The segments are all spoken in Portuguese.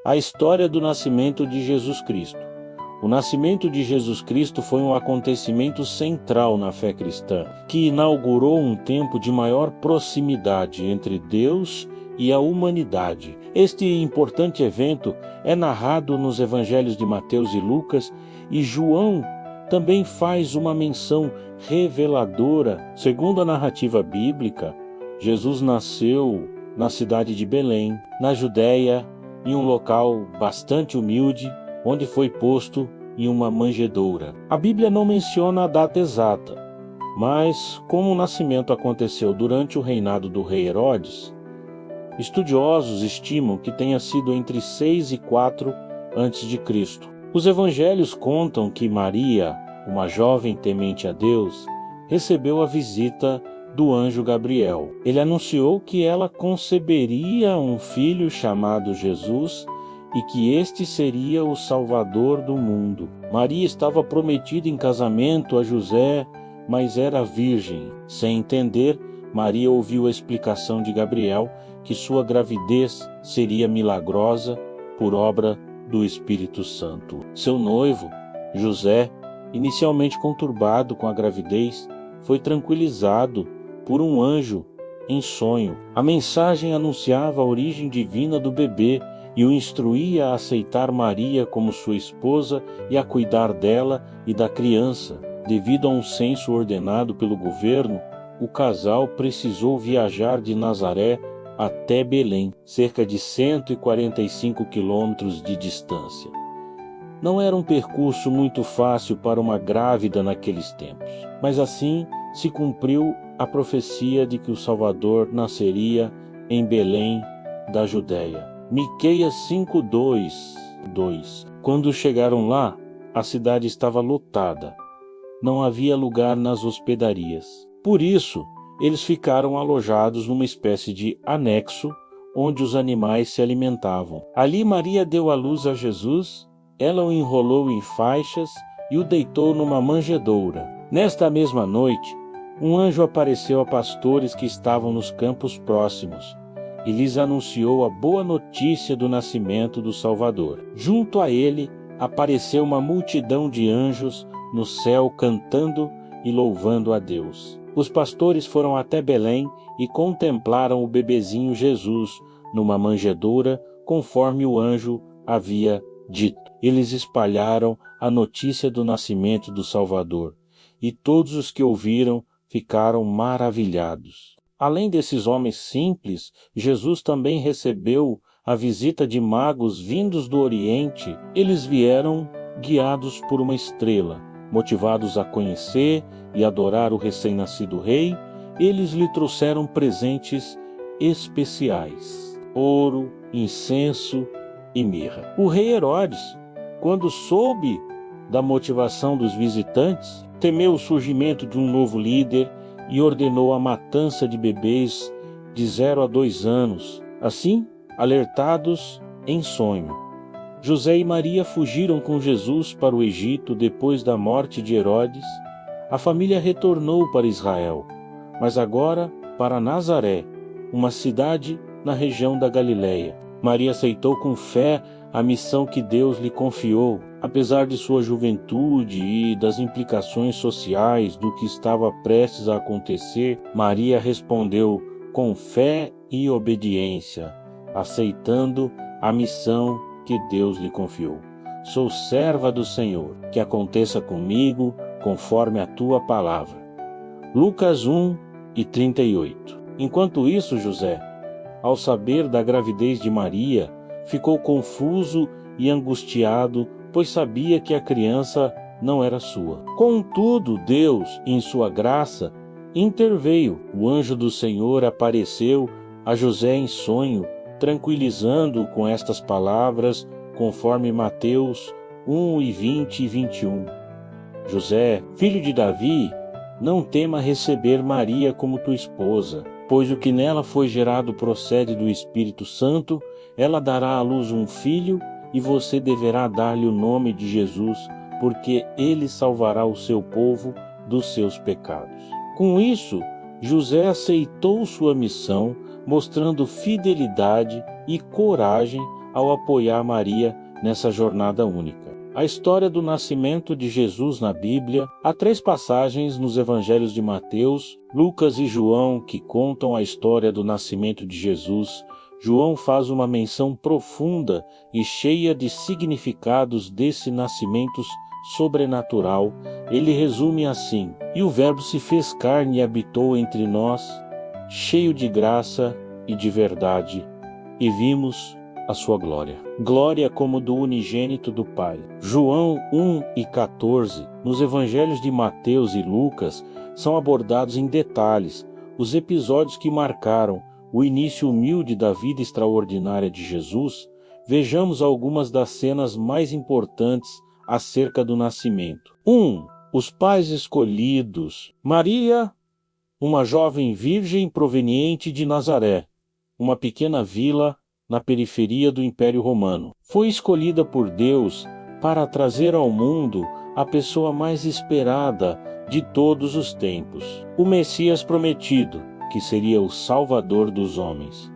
A história do nascimento de Jesus Cristo. O nascimento de Jesus Cristo foi um acontecimento central na fé cristã, que inaugurou um tempo de maior proximidade entre Deus e a humanidade. Este importante evento é narrado nos evangelhos de Mateus e Lucas, e João também faz uma menção reveladora. Segundo a narrativa bíblica, Jesus nasceu na cidade de Belém, na Judéia, em um local bastante humilde, onde foi posto em uma manjedoura. A Bíblia não menciona a data exata, mas como o nascimento aconteceu durante o reinado do rei Herodes, estudiosos estimam que tenha sido entre 6 e 4 a.C. Os evangelhos contam que Maria, uma jovem temente a Deus, recebeu a visita do anjo Gabriel. Ele anunciou que ela conceberia um filho chamado Jesus e que este seria o Salvador do mundo. Maria estava prometida em casamento a José, mas era virgem. Sem entender, Maria ouviu a explicação de Gabriel que sua gravidez seria milagrosa por obra do Espírito Santo. Seu noivo, José, inicialmente conturbado com a gravidez, foi tranquilizado por um anjo em sonho. A mensagem anunciava a origem divina do bebê e o instruía a aceitar Maria como sua esposa e a cuidar dela e da criança. Devido a um censo ordenado pelo governo, o casal precisou viajar de Nazaré até Belém, cerca de 145 quilômetros de distância. Não era um percurso muito fácil para uma grávida naqueles tempos, mas assim se cumpriu a profecia de que o Salvador nasceria em Belém da Judéia. Miqueias 5:2. Quando chegaram lá, a cidade estava lotada. Não havia lugar nas hospedarias. Por isso, eles ficaram alojados numa espécie de anexo onde os animais se alimentavam. Ali Maria deu à luz a Jesus, ela o enrolou em faixas e o deitou numa manjedoura. Nesta mesma noite, um anjo apareceu a pastores que estavam nos campos próximos e lhes anunciou a boa notícia do nascimento do Salvador. Junto a ele apareceu uma multidão de anjos no céu cantando e louvando a Deus. Os pastores foram até Belém e contemplaram o bebezinho Jesus numa manjedoura, conforme o anjo havia dito. Eles espalharam a notícia do nascimento do Salvador, e todos os que ouviram ficaram maravilhados. Além desses homens simples, Jesus também recebeu a visita de magos vindos do Oriente. Eles vieram guiados por uma estrela, motivados a conhecer e adorar o recém-nascido rei. Eles lhe trouxeram presentes especiais: ouro, incenso e mirra. O rei Herodes, quando soube da motivação dos visitantes, temeu o surgimento de um novo líder e ordenou a matança de bebês de 0 a 2 anos, assim alertados em sonho. José e Maria fugiram com Jesus para o Egito depois da morte de Herodes. A família retornou para Israel, mas agora para Nazaré, uma cidade na região da Galileia. Maria aceitou com fé a missão que Deus lhe confiou. Apesar de sua juventude e das implicações sociais do que estava prestes a acontecer, Maria respondeu com fé e obediência, aceitando a missão que Deus lhe confiou. Sou serva do Senhor, que aconteça comigo conforme a tua palavra. Lucas 1:38. Enquanto isso, José, ao saber da gravidez de Maria, ficou confuso e angustiado, pois sabia que a criança não era sua. Contudo, Deus, em sua graça, interveio. O anjo do Senhor apareceu a José em sonho, tranquilizando-o com estas palavras, conforme Mateus 1:20 e 21. José, filho de Davi, não tema receber Maria como tua esposa, pois o que nela foi gerado procede do Espírito Santo. Ela dará à luz um filho, e você deverá dar-lhe o nome de Jesus, porque ele salvará o seu povo dos seus pecados. Com isso, José aceitou sua missão, mostrando fidelidade e coragem ao apoiar Maria nessa jornada única. A história do nascimento de Jesus na Bíblia, há 3 passagens nos evangelhos de Mateus, Lucas e João que contam a história do nascimento de Jesus. João faz uma menção profunda e cheia de significados desse nascimento sobrenatural. Ele resume assim: "E o Verbo se fez carne e habitou entre nós, cheio de graça e de verdade, e vimos a sua glória. Glória como do unigênito do Pai." João 1:14, nos evangelhos de Mateus e Lucas, são abordados em detalhes os episódios que marcaram o início humilde da vida extraordinária de Jesus. Vejamos algumas das cenas mais importantes acerca do nascimento. 1. Os pais escolhidos. Maria, uma jovem virgem proveniente de Nazaré, uma pequena vila na periferia do Império Romano, foi escolhida por Deus para trazer ao mundo a pessoa mais esperada de todos os tempos, o Messias prometido, que seria o Salvador dos homens.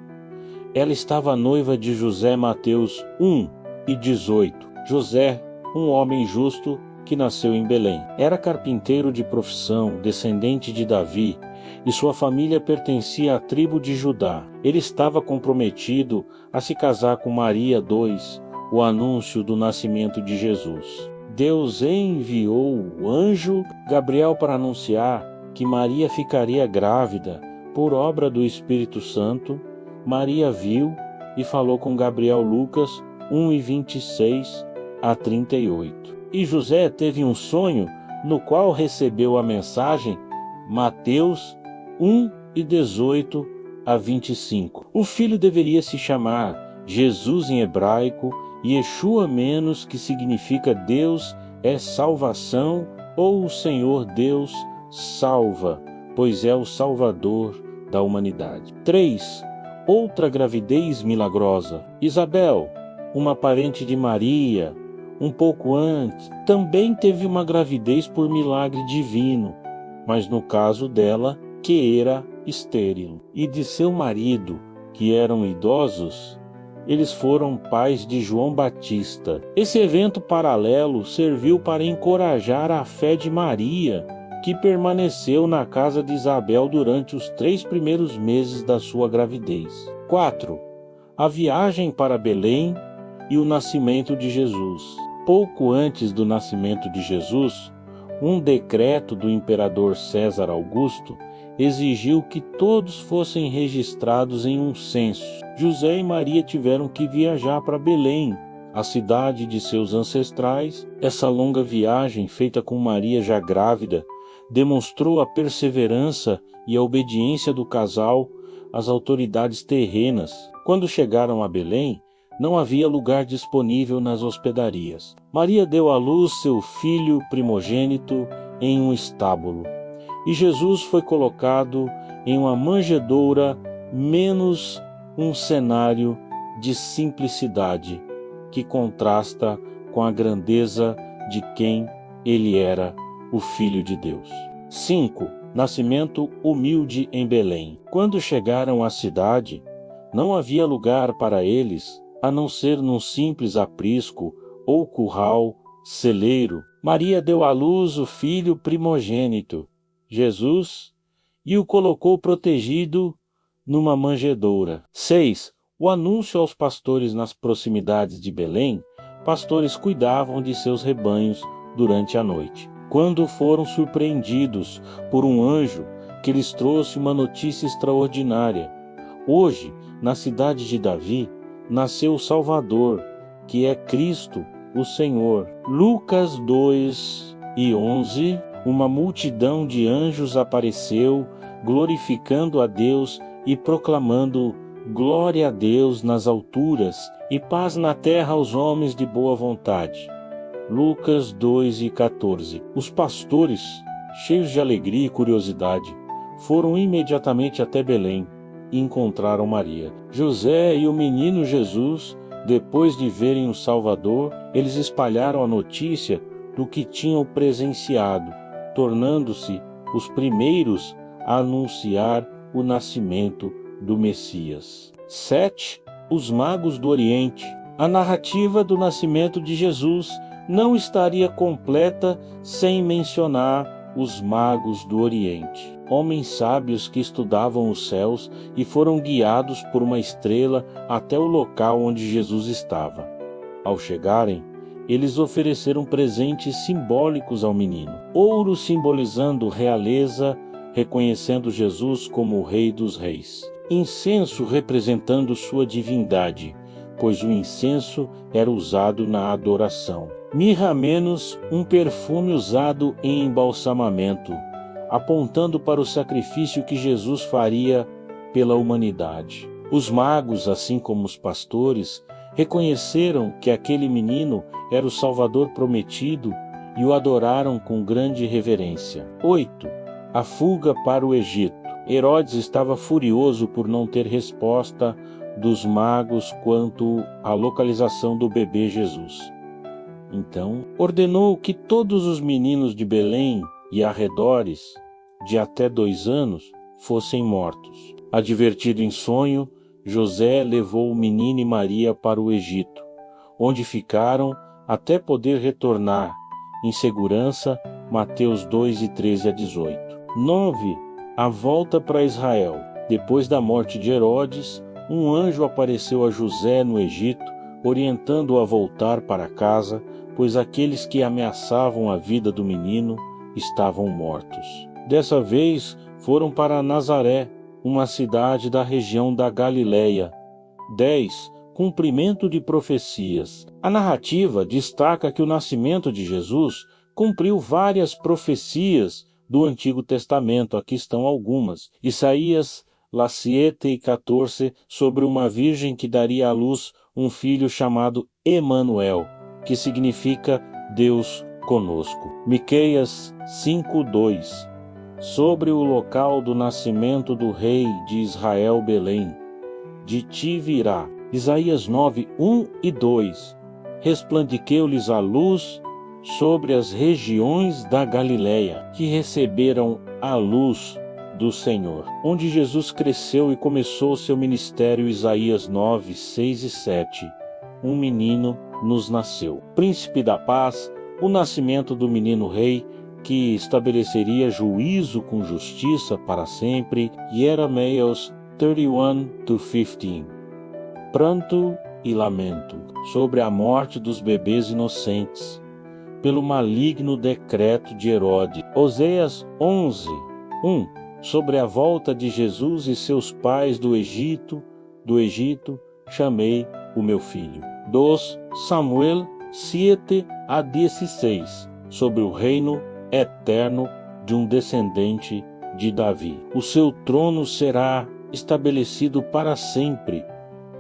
Ela estava noiva de José. Mateus 1:18. José, um homem justo que nasceu em Belém. Era carpinteiro de profissão, descendente de Davi, e sua família pertencia à tribo de Judá. Ele estava comprometido a se casar com Maria. 2. O anúncio do nascimento de Jesus. Deus enviou o anjo Gabriel para anunciar que Maria ficaria grávida por obra do Espírito Santo. Maria viu e falou com Gabriel. Lucas 1:26-38. E José teve um sonho no qual recebeu a mensagem. Mateus 1:18-25. O filho deveria se chamar Jesus em hebraico, Yeshua menos, que significa Deus é salvação, ou o Senhor Deus salva, pois é o Salvador da humanidade. 3. Outra gravidez milagrosa. Isabel, uma parente de Maria, um pouco antes, também teve uma gravidez por milagre divino, mas no caso dela, que era estéril, e de seu marido, que eram idosos. Eles foram pais de João Batista. Esse evento paralelo serviu para encorajar a fé de Maria, que permaneceu na casa de Isabel durante os 3 primeiros meses da sua gravidez. 4. A viagem para Belém e o nascimento de Jesus. Pouco antes do nascimento de Jesus, um decreto do imperador César Augusto exigiu que todos fossem registrados em um censo. José e Maria tiveram que viajar para Belém, a cidade de seus ancestrais. Essa longa viagem, feita com Maria já grávida, demonstrou a perseverança e a obediência do casal às autoridades terrenas. Quando chegaram a Belém, não havia lugar disponível nas hospedarias. Maria deu à luz seu filho primogênito em um estábulo, e Jesus foi colocado em uma manjedoura, menos um cenário de simplicidade que contrasta com a grandeza de quem ele era, o Filho de Deus. 5. Nascimento humilde em Belém. Quando chegaram à cidade, não havia lugar para eles, a não ser num simples aprisco ou curral celeiro. Maria deu à luz o filho primogênito, Jesus, e o colocou protegido numa manjedoura. 6. O anúncio aos pastores nas proximidades de Belém. Pastores cuidavam de seus rebanhos durante a noite, quando foram surpreendidos por um anjo que lhes trouxe uma notícia extraordinária. Hoje, na cidade de Davi, nasceu o Salvador, que é Cristo, o Senhor. Lucas 2:11. Uma multidão de anjos apareceu, glorificando a Deus e proclamando glória a Deus nas alturas e paz na terra aos homens de boa vontade. Lucas 2:14. Os pastores, cheios de alegria e curiosidade, foram imediatamente até Belém e encontraram Maria. José e o menino Jesus, depois de verem o Salvador, eles espalharam a notícia do que tinham presenciado, tornando-se os primeiros a anunciar o nascimento do Messias. 7. Os magos do Oriente. A narrativa do nascimento de Jesus não estaria completa sem mencionar os magos do Oriente, homens sábios que estudavam os céus e foram guiados por uma estrela até o local onde Jesus estava. Ao chegarem, eles ofereceram presentes simbólicos ao menino. Ouro simbolizando realeza, reconhecendo Jesus como o Rei dos Reis. Incenso representando sua divindade, pois o incenso era usado na adoração. Mirra menos, um perfume usado em embalsamamento, apontando para o sacrifício que Jesus faria pela humanidade. Os magos, assim como os pastores, reconheceram que aquele menino era o Salvador prometido e o adoraram com grande reverência. 8. A fuga para o Egito. Herodes estava furioso por não ter resposta dos magos quanto à localização do bebê Jesus. Então, ordenou que todos os meninos de Belém e arredores, de até 2 anos, fossem mortos. Advertido em sonho, José levou o menino e Maria para o Egito, onde ficaram até poder retornar, em segurança, Mateus 2, 13 a 18. 9. A volta para Israel. Depois da morte de Herodes, um anjo apareceu a José no Egito, orientando-o a voltar para casa, pois aqueles que ameaçavam a vida do menino estavam mortos. Dessa vez foram para Nazaré, uma cidade da região da Galileia. 10. Cumprimento de profecias. A narrativa destaca que o nascimento de Jesus cumpriu várias profecias do Antigo Testamento. Aqui estão algumas. Isaías 7:14, sobre uma virgem que daria à luz um filho chamado Emanuel, que significa Deus conosco. Miqueias 5:2, sobre o local do nascimento do rei de Israel, Belém. De ti virá. Isaías 9:1 e 2, resplandeceu-lhes a luz sobre as regiões da Galileia, que receberam a luz do Senhor. Onde Jesus cresceu e começou seu ministério. Isaías 9:6 e 7. Um menino nos nasceu. Príncipe da paz, o nascimento do menino rei, que estabeleceria juízo com justiça para sempre. Jeremias 31-15. Pranto e lamento sobre a morte dos bebês inocentes, pelo maligno decreto de Herodes. Oséias 11:1, sobre a volta de Jesus e seus pais do Egito, chamei o meu filho. 2 Samuel 7-16, sobre o reino eterno de um descendente de Davi. O seu trono será estabelecido para sempre.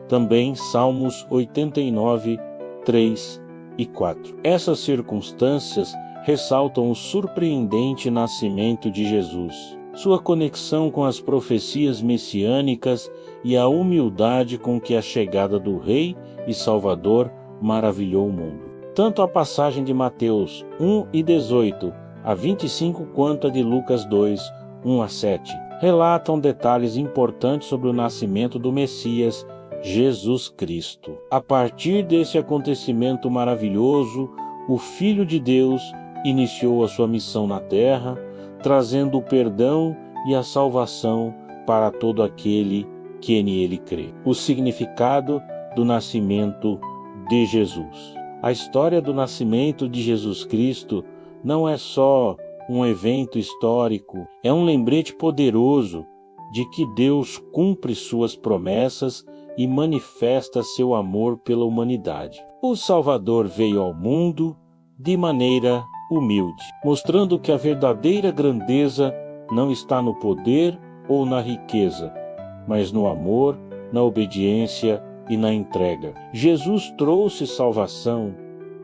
Também Salmos 89:3 e 4. Essas circunstâncias ressaltam o surpreendente nascimento de Jesus, sua conexão com as profecias messiânicas e a humildade com que a chegada do Rei e Salvador maravilhou o mundo. Tanto a passagem de Mateus 1:18-25 quanto a de Lucas 2:1-7 relatam detalhes importantes sobre o nascimento do Messias, Jesus Cristo. A partir desse acontecimento maravilhoso, o Filho de Deus iniciou a sua missão na terra, trazendo o perdão e a salvação para todo aquele que nele crê. O significado do nascimento de Jesus. A história do nascimento de Jesus Cristo não é só um evento histórico, é um lembrete poderoso de que Deus cumpre suas promessas e manifesta seu amor pela humanidade. O Salvador veio ao mundo de maneira humilde, mostrando que a verdadeira grandeza não está no poder ou na riqueza, mas no amor, na obediência e na entrega. Jesus trouxe salvação,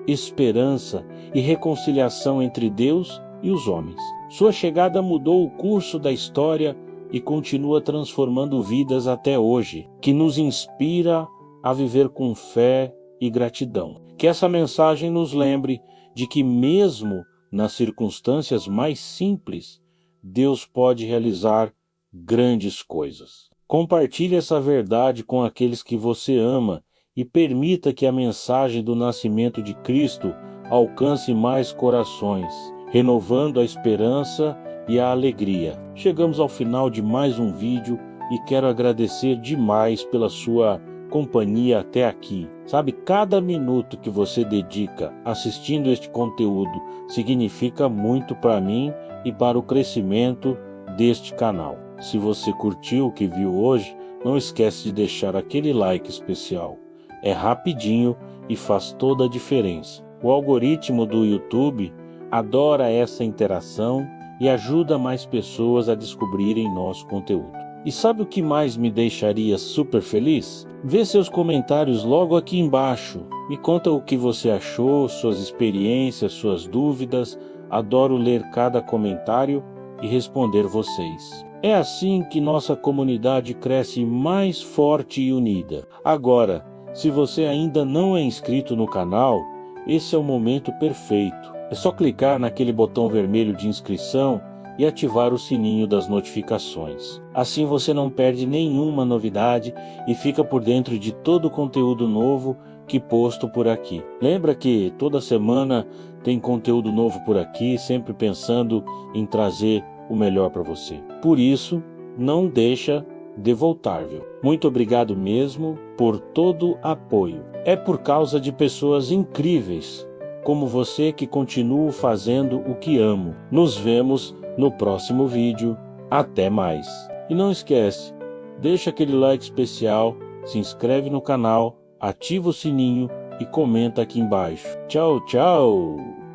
esperança e reconciliação entre Deus e os homens. Sua chegada mudou o curso da história e continua transformando vidas até hoje, que nos inspira a viver com fé e gratidão. Que essa mensagem nos lembre de que mesmo nas circunstâncias mais simples, Deus pode realizar grandes coisas. Compartilhe essa verdade com aqueles que você ama e permita que a mensagem do nascimento de Cristo alcance mais corações, renovando a esperança e a alegria. Chegamos ao final de mais um vídeo e quero agradecer demais pela sua companhia até aqui. Sabe, cada minuto que você dedica assistindo este conteúdo significa muito para mim e para o crescimento deste canal. Se você curtiu o que viu hoje, não esquece de deixar aquele like especial. É rapidinho e faz toda a diferença. O algoritmo do YouTube adora essa interação e ajuda mais pessoas a descobrirem nosso conteúdo. E sabe o que mais me deixaria super feliz? Ver seus comentários logo aqui embaixo. Me conta o que você achou, suas experiências, suas dúvidas. Adoro ler cada comentário e responder vocês. É assim que nossa comunidade cresce mais forte e unida. Agora, se você ainda não é inscrito no canal, esse é o momento perfeito. É só clicar naquele botão vermelho de inscrição e ativar o sininho das notificações. Assim você não perde nenhuma novidade e fica por dentro de todo o conteúdo novo que posto por aqui. Lembra que toda semana tem conteúdo novo por aqui, sempre pensando em trazer o melhor para você. Por isso, não deixa de voltar, viu? Muito obrigado mesmo por todo o apoio. É por causa de pessoas incríveis como você que continuo fazendo o que amo. Nos vemos no próximo vídeo. Até mais. E não esquece, deixa aquele like especial, se inscreve no canal, ativa o sininho e comenta aqui embaixo. Tchau, tchau!